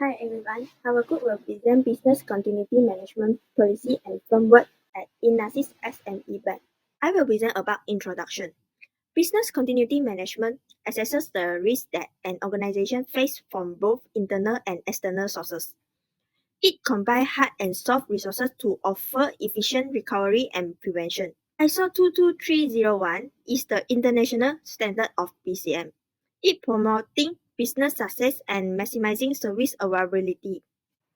Hi everyone, our group will present Business Continuity Management Policy and Framework at Inasis SME Bank. I will present about Introduction. Business Continuity Management assesses the risk that an organization faces from both internal and external sources. It combines hard and soft resources to offer efficient recovery and prevention. ISO 22301 is the international standard of BCM. It promoting business success and maximizing service availability.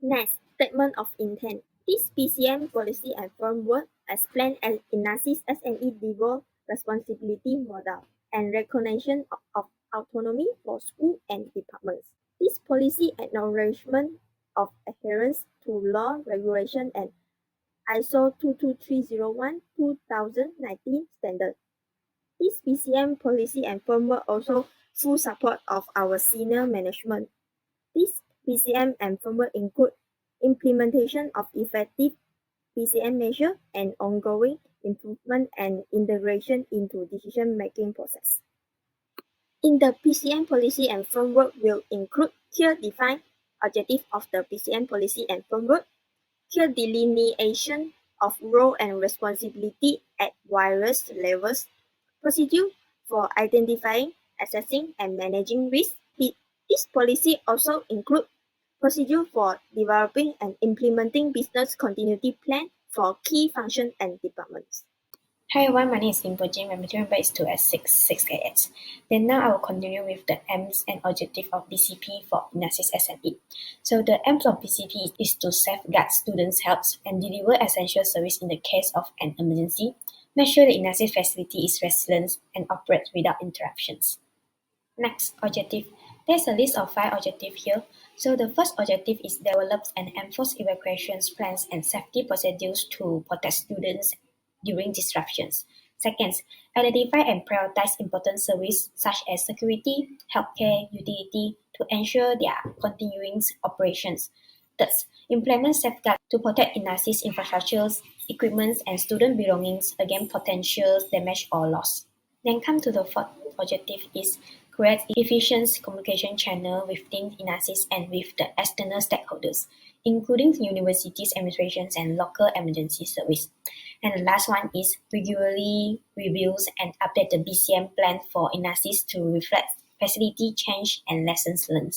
Next, statement of intent. This BCM policy and framework explain as Inasis SME devolved responsibility model and recognition of autonomy for school and departments. This policy acknowledgement of adherence to law, regulation, and ISO 22301 2019 standard. This BCM policy and framework also full support of our senior management. This BCM and framework include implementation of effective BCM measure and ongoing improvement and integration into decision-making process. In the BCM policy and framework will include clear defined objective of the BCM policy and framework, clear delineation of role and responsibility at various levels, procedure for identifying, assessing, and managing risk. This policy also includes procedure for developing and implementing business continuity plan for key functions and departments. Hi everyone, my name is Limpo Jim. My material number is 2S6688. Then now I will continue with the aims and objective of BCP for Inasis SME. So the aims of BCP is to safeguard students' health and deliver essential service in the case of an emergency, make sure the Inasis facility is resilient and operates without interruptions. Next objective. There's a list of 5 objectives here. So the first objective is develop and enforce evacuation plans and safety procedures to protect students during disruptions. Second, identify and prioritize important services such as security, healthcare, utility to ensure their continuing operations. Third, implement safeguards to protect Inasis infrastructures, equipment, and student belongings against potential damage or loss. Then come to the fourth objective is create efficient communication channel within Inasis and with the external stakeholders, including universities, administrations, and local emergency service. And the last one is regularly reviews and update the BCM plan for Inasis to reflect facility change and lessons learned.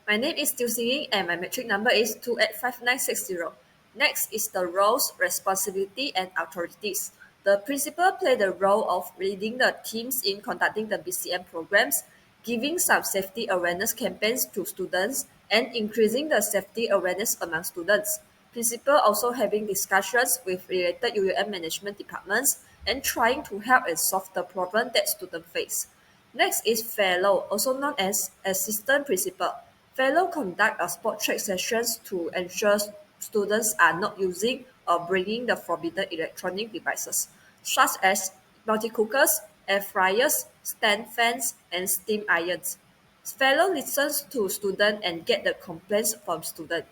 My name is Still Singing and my metric number is 285960. Next is the roles, responsibility, and authorities. The principal played the role of leading the teams in conducting the BCM programs, giving some safety awareness campaigns to students, and increasing the safety awareness among students. Principal also having discussions with related UUM management departments and trying to help and solve the problem that students face. Next is fellow, also known as assistant principal. Fellow conduct a spot check sessions to ensure students are not using or bringing the forbidden electronic devices, such as multi-cookers, air fryers, stand fans, and steam irons. Fellow listens to students and get the complaints from students.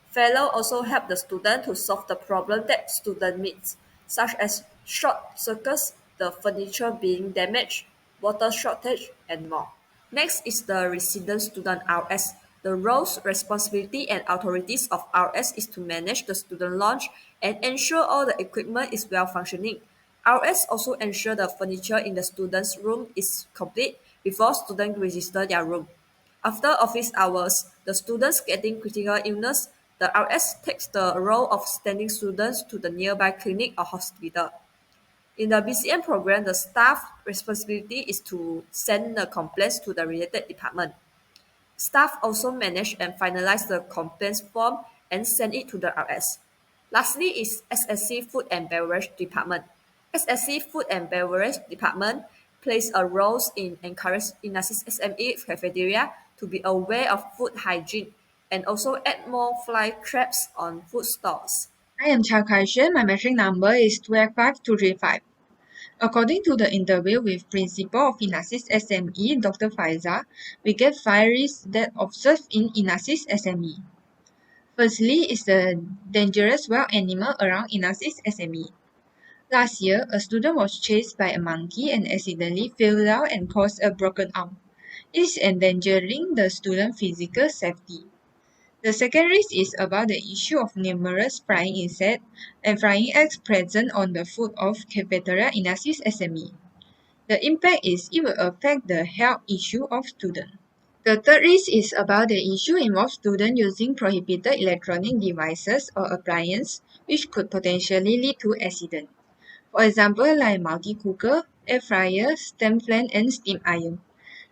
Fellow also help the student to solve the problem that student meets, such as short circuits, the furniture being damaged, water shortage, and more. Next is the resident student RS. The roles, responsibility, and authorities of RS is to manage the student lounge and ensure all the equipment is well functioning. RS also ensure the furniture in the student's room is complete before students register their room. After office hours, the students getting critical illness, the RS takes the role of sending students to the nearby clinic or hospital. In the BCM program, the staff responsibility is to send the complaints to the related department. Staff also manage and finalize the complaints form and send it to the RS. Lastly is SSC Food and Beverage Department. SSC Food and Beverage Department plays a role in encouraging Inasis SME cafeteria to be aware of food hygiene and also add more fly traps on food stalls. I am Chao Kai-shen. My metric number is 2F5235. According to the interview with Principal of Inasis SME, Dr. Faiza, we get 5 risks that observed in Inasis SME. Firstly is the dangerous wild animal around Inasis SME. Last year, a student was chased by a monkey and accidentally fell down and caused a broken arm. It is endangering the student's physical safety. The second risk is about the issue of numerous flying insects and flying eggs present on the food of cafeteria Inasis SME. The impact is it will affect the health issue of students. The third risk is about the issue involves students using prohibited electronic devices or appliances which could potentially lead to accident. For example, like multi-cooker, air fryer, stand fan, and steam iron.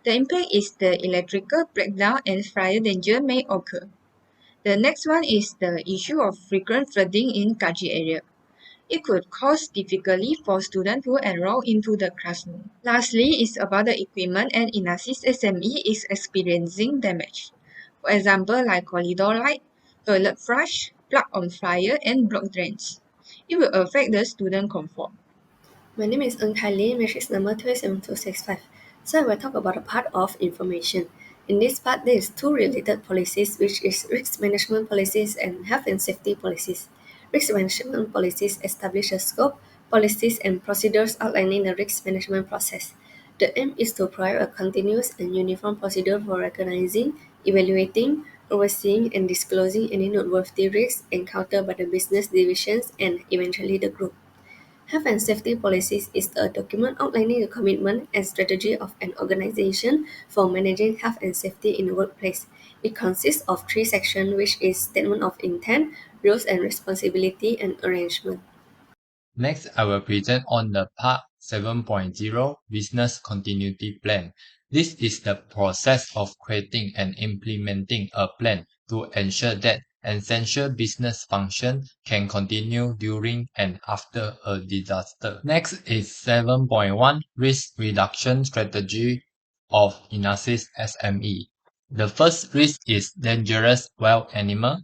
The impact is the electrical breakdown and fire danger may occur. The next one is the issue of frequent flooding in Kaji area. It could cause difficulty for students to enroll into the classroom. Lastly, is about the equipment and Inasis SME is experiencing damage. For example, like corridor light, toilet flush, plug on fire, and block drains. It will affect the student comfort. My name is Ng Kai Lee, matrix number 27265. So I will talk about the part of information. In this part, there is two related policies, which is risk management policies and health and safety policies. Risk management policies establish a scope, policies, and procedures outlining the risk management process. The aim is to provide a continuous and uniform procedure for recognizing, evaluating, overseeing, and disclosing any noteworthy risks encountered by the business divisions and eventually the group. Health and safety policies is a document outlining the commitment and strategy of an organization for managing health and safety in the workplace. It consists of three sections, which is statement of intent, roles and responsibility, and arrangement. Next, I will present on the Part 7.0 Business Continuity Plan. This is the process of creating and implementing a plan to ensure that essential business function can continue during and after a disaster. Next is 7.1 Risk Reduction Strategy of Inasis SME. The first risk is dangerous wild animal.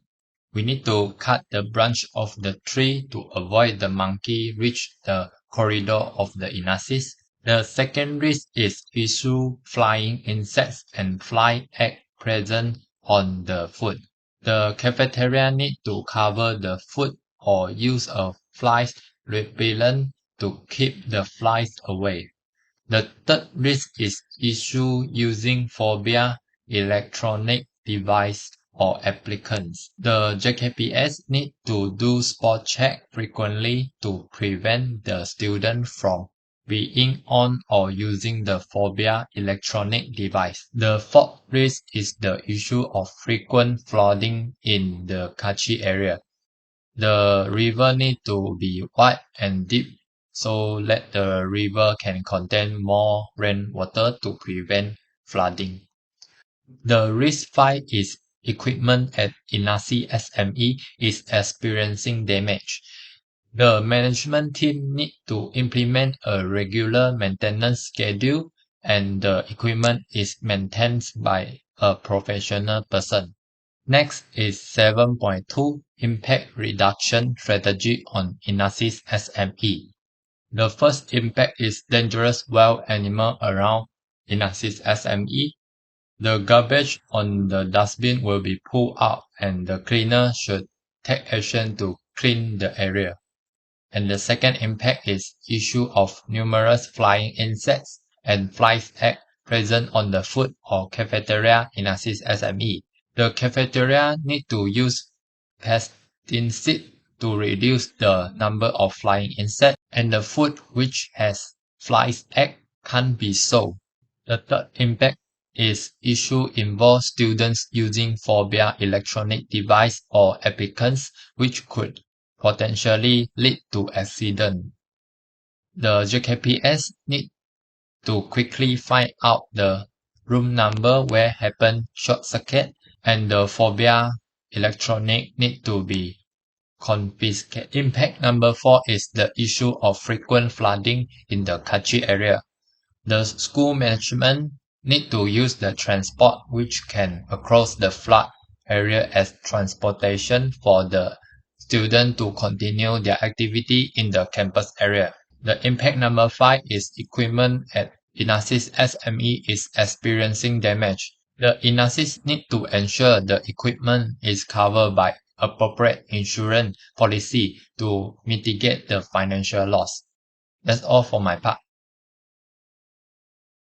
We need to cut the branch of the tree to avoid the monkey reach the corridor of the Inasis. The second risk is issue flying insects and fly egg present on the food. The cafeteria need to cover the food or use a flies repellent to keep the flies away. The third risk is issue using phobia electronic device or applicants. The JKPS need to do spot check frequently to prevent the student from being on or using the phobia electronic device. The fourth risk is the issue of frequent flooding in the Kachi area. The river need to be wide and deep so that the river can contain more rainwater to prevent flooding. The risk 5 is equipment at Inasis SME is experiencing damage. The management team need to implement a regular maintenance schedule and the equipment is maintained by a professional person. Next is 7.2 Impact Reduction Strategy on Inasis SME. The first impact is dangerous wild animal around Inasis SME. The garbage on the dustbin will be pulled out and the cleaner should take action to clean the area. And the second impact is issue of numerous flying insects and flies egg present on the food or cafeteria Inasis SME. The cafeteria need to use pesticide to reduce the number of flying insects and the food which has flies egg can't be sold. The third impact is issue involve students using phobia electronic device or applicants which could potentially lead to accident. The JKPS need to quickly find out the room number where happened short circuit and the phobia electronic need to be confiscated. Impact number 4 is the issue of frequent flooding in the Kachi area. The school management need to use the transport which can across the flood area as transportation for the student to continue their activity in the campus area. The impact number 5 is equipment at Inasis SME is experiencing damage. The Inasis need to ensure the equipment is covered by appropriate insurance policy to mitigate the financial loss. That's all for my part.